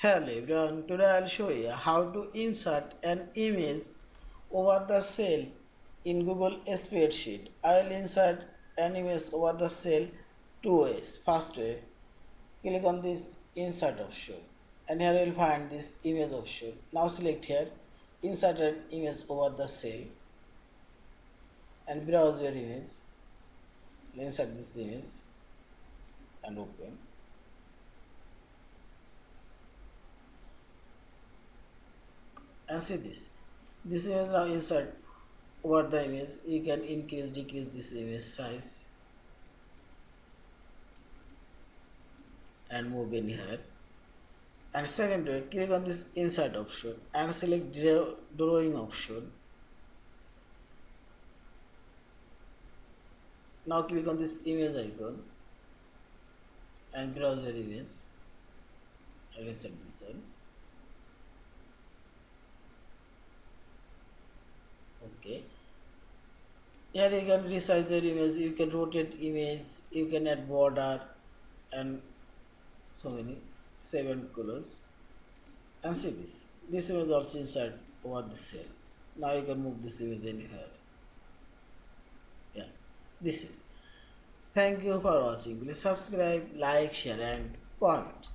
Hello everyone, today I'll show you how to insert an image over the cell in Google Spreadsheet. I'll insert an image over the cell two ways. First way, click on this insert option and here you'll find this image option. Now select here insert an image over the cell and browse your image. Insert this image and open. And see this image now insert over the image. You can increase decrease this image size and move in here. And second way, click on this insert option and select drawing option. Now click on this image icon and browse your image. I will set this one. Okay, here you can resize your image, you can rotate image, you can add border and so many 7 colors. And see this image also inside over the cell. Now you can move this image in here. Yeah, this is. Thank you for watching. Please subscribe, like, share and comments.